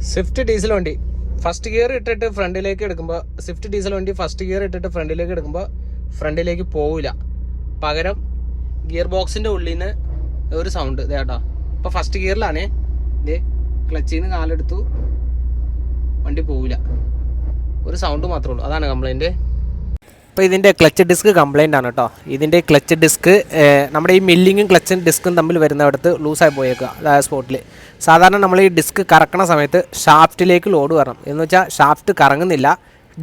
Swift diesel വണ്ടി first gear ഇട്ടിട്ട് ഫ്രണ്ടിലേക്ക് എടുക്കുമ്പോൾ സ്വിഫ്റ്റ് ഡീസൽ വണ്ടി ഫസ്റ്റ് ഗിയർ ഇട്ടിട്ട് ഫ്രണ്ടിലേക്ക് എടുക്കുമ്പോൾ ഫ്രണ്ടിലേക്ക് പോവില്ല. പകരം ഗിയർ ബോക്സിൻ്റെ ഉള്ളിൽ നിന്ന് ഒരു സൗണ്ട് ഇതേട്ടോ. ഇപ്പോൾ ഫസ്റ്റ് ഗിയറിലാണ് ഇത് ക്ലച്ചിൽ നിന്ന് കാലെടുത്തു വണ്ടി പോവില്ല, ഒരു സൗണ്ട് മാത്രമേ ഉള്ളൂ. അതാണ് കംപ്ലൈൻറ്റ്. ഇപ്പോൾ ഇതിൻ്റെ ക്ലച്ച് ഡിസ്ക് കംപ്ലൈൻ്റ് ആണ് കേട്ടോ. ഇതിൻ്റെ ക്ലച്ച് ഡിസ്ക് നമ്മുടെ ഈ മില്ലിങ്ങും ക്ലച്ചും ഡിസ്കും തമ്മിൽ വരുന്നിടത്ത് ലൂസായി പോയേക്കുക, അതായത് സ്പോട്ടിൽ. സാധാരണ നമ്മൾ ഈ ഡിസ്ക് കറക്കണ സമയത്ത് ഷാഫ്റ്റിലേക്ക് ലോഡ് വരണം. എന്ന് വെച്ചാൽ ഷാഫ്റ്റ് കറങ്ങുന്നില്ല,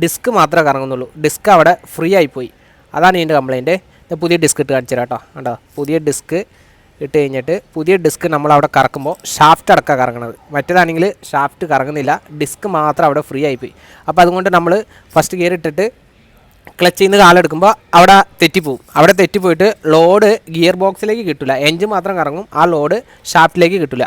ഡിസ്ക് മാത്രമേ കറങ്ങുന്നുള്ളൂ. ഡിസ്ക് അവിടെ ഫ്രീ ആയിപ്പോയി, അതാണ് ഇതിൻ്റെ കംപ്ലൈൻറ്റ്. പുതിയ ഡിസ്ക് ഇട്ട് കാണിച്ചു തരാം കേട്ടോ. കണ്ടോ, പുതിയ ഡിസ്ക് ഇട്ട് കഴിഞ്ഞിട്ട് പുതിയ ഡിസ്ക് നമ്മളവിടെ കറക്കുമ്പോൾ ഷാഫ്റ്റ് അടക്കം കറങ്ങണത്. മറ്റേതാണെങ്കിൽ ഷാഫ്റ്റ് കറങ്ങുന്നില്ല, ഡിസ്ക് മാത്രം അവിടെ ഫ്രീ ആയിപ്പോയി. അപ്പോൾ അതുകൊണ്ട് നമ്മൾ ഫസ്റ്റ് ഗിയർ ഇട്ടിട്ട് ക്ലച്ചിൽ നിന്ന് കാലെടുക്കുമ്പോൾ അവിടെ തെറ്റിപ്പോവും. അവിടെ തെറ്റിപ്പോയിട്ട് ലോഡ് ഗിയർ ബോക്സിലേക്ക് കിട്ടില്ല, എൻജിൻ മാത്രം കറങ്ങും, ആ ലോഡ് ഷാഫ്റ്റിലേക്ക് കിട്ടില്ല.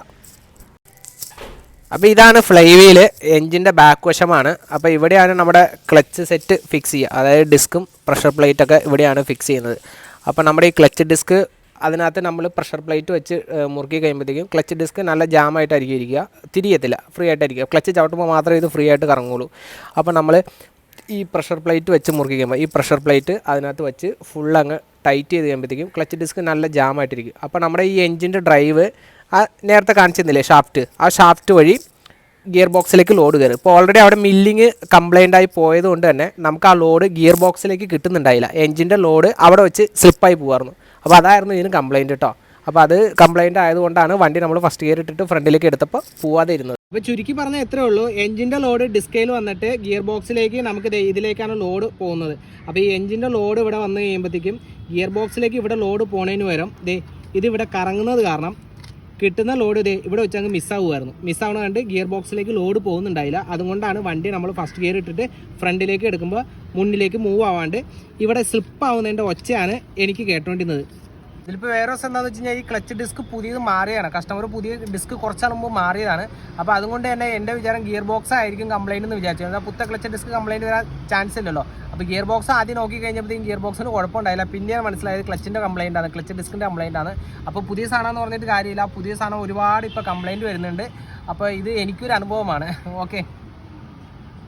അപ്പോൾ ഇതാണ് ഫ്ലൈ വീല്, എൻജിൻ്റെ ബാക്ക് വശമാണ്. അപ്പോൾ ഇവിടെയാണ് നമ്മുടെ ക്ലച്ച് സെറ്റ് ഫിക്സ് ചെയ്യുക, അതായത് ഡിസ്കും പ്രഷർ പ്ലേറ്റൊക്കെ ഇവിടെയാണ് ഫിക്സ് ചെയ്യുന്നത്. അപ്പോൾ നമ്മുടെ ഈ ക്ലച്ച് ഡിസ്ക് അതിനകത്ത് നമ്മൾ പ്രഷർ പ്ലേറ്റ് വെച്ച് മുറുക്കി കഴിയുമ്പോഴത്തേക്കും ക്ലച്ച് ഡിസ്ക് നല്ല ജാമായിട്ടായിരിക്കും ഇരിക്കുക, തിരിയത്തില്ല, ഫ്രീ ആയിട്ടായിരിക്കുക. ക്ലച്ച് ചവിട്ടുമ്പോൾ മാത്രമേ ഇത് ഫ്രീ ആയിട്ട് കറങ്ങുള്ളൂ. അപ്പോൾ നമ്മൾ ഈ പ്രഷർ പ്ലേറ്റ് വെച്ച് മുറുക്കി കഴിയുമ്പോൾ ഈ പ്രഷർ പ്ലേറ്റ് അതിനകത്ത് വെച്ച് ഫുൾ അങ്ങ് ടൈറ്റ് ചെയ്ത് കഴിയുമ്പോഴത്തേക്കും ക്ലച്ച് ഡിസ്ക് നല്ല ജാമായിട്ടിരിക്കും. അപ്പോൾ നമ്മുടെ ഈ എൻജിൻ്റെ ഡ്രൈവ് ആ നേരത്തെ കാണിച്ചിരുന്നില്ലേ ഷാഫ്റ്റ്, ആ ഷാഫ്റ്റ് വഴി ഗിയർ ബോക്സിലേക്ക് ലോഡ് കയറും. ഇപ്പോൾ ഓൾറെഡി അവിടെ മില്ലിങ് കംപ്ലൈൻ്റ് ആയി പോയത് കൊണ്ട് തന്നെ നമുക്ക് ആ ലോഡ് ഗിയർ ബോക്സിലേക്ക് കിട്ടുന്നുണ്ടായില്ല, എൻജിൻ്റെ ലോഡ് അവിടെ വെച്ച് സ്ലിപ്പായി പോകുമായിരുന്നു. അപ്പോൾ അതായിരുന്നു ഇതിന് കംപ്ലൈൻറ്റ് കേട്ടോ. അപ്പോൾ അത് കംപ്ലൈൻറ്റ് ആയതുകൊണ്ടാണ് വണ്ടി നമ്മൾ ഫസ്റ്റ് ഗിയർ ഇട്ടിട്ട് ഫ്രണ്ടിലേക്ക് എടുത്തപ്പോൾ പോവാതെ ഇരുന്നത്. അപ്പോൾ ചുരുക്കി പറഞ്ഞാൽ എത്രയേ ഉള്ളൂ, എൻജിൻ്റെ ലോഡ് ഡിസ്കയിൽ വന്നിട്ട് ഗിയർ ബോക്സിലേക്ക് നമുക്ക് ഇതിലേക്കാണ് ലോഡ് പോകുന്നത്. അപ്പോൾ ഈ എൻജിൻ്റെ ലോഡ് ഇവിടെ വന്നു കഴിയുമ്പോഴത്തേക്കും ഗിയർ ബോക്സിലേക്ക് ഇവിടെ ലോഡ് പോണതിന് പകരം ഇതിവിടെ കറങ്ങുന്നത് കാരണം കിട്ടുന്ന ലോഡ് ഇവിടെ വെച്ച് അങ്ങ് മിസ്സാവുമായിരുന്നു. മിസ്സാവണ കണ്ട് ഗിയർ ബോക്സിലേക്ക് ലോഡ് പോകുന്നുണ്ടായില്ല. അതുകൊണ്ടാണ് വണ്ടി നമ്മൾ ഫസ്റ്റ് ഗിയർ ഇട്ടിട്ട് ഫ്രണ്ടിലേക്ക് എടുക്കുമ്പോൾ മുന്നിലേക്ക് മൂവ് ആവാണ്ട് ഇവിടെ സ്ലിപ്പ് ആവുന്നതിൻ്റെ ഒച്ചയാണ് എനിക്ക് കേട്ടോണ്ടിരുന്നത്. ഇതിലിപ്പോൾ വേറെ ദിവസം എന്താണെന്ന് വെച്ച് കഴിഞ്ഞാൽ ഈ ക്ലച്ച് ഡിസ്ക് പുതിയത് മാറിയാണ്, കസ്റ്റമർ പുതിയ ഡിസ്ക് കുറച്ചാൽ മുമ്പ് മാറിയതാണ്. അപ്പോൾ അതുകൊണ്ട് തന്നെ എൻ്റെ വിചാരം ഗിയർ ബോക്സ് ആയിരിക്കും കംപ്ലൈൻറ്റ് എന്ന് വിചാരിച്ചു. എന്നാൽ പുത്ത ക്ലച്ച് ഡിസ്ക് കംപ്ലൈൻറ്റ് വരാൻ ചാൻസ് ഇല്ലല്ലോ. അപ്പോൾ ഗിയർ ബോക്സ് ആദ്യം നോക്കി കഴിഞ്ഞപ്പോഴത്തേക്കും ഗിയർ ബോക്സിന് കുഴപ്പമുണ്ടായില്ല. പിന്നെയാണ് മനസ്സിലായത് ക്ലച്ചിൻ്റെ കംപ്ലൈൻ്റ് ആണ്, ക്ലച്ച് ഡിസ്കിൻ്റെ കംപ്ലൈൻ്റ് ആണ്. അപ്പോൾ പുതിയ സാധനം എന്ന് പറഞ്ഞിട്ട് കാര്യമില്ല, പുതിയ സാധനം ഒരുപാട് ഇപ്പോൾ കംപ്ലൈൻറ്റ് വരുന്നുണ്ട്. അപ്പോൾ ഇത് എനിക്കൊരു അനുഭവമാണ്. ഓക്കെ.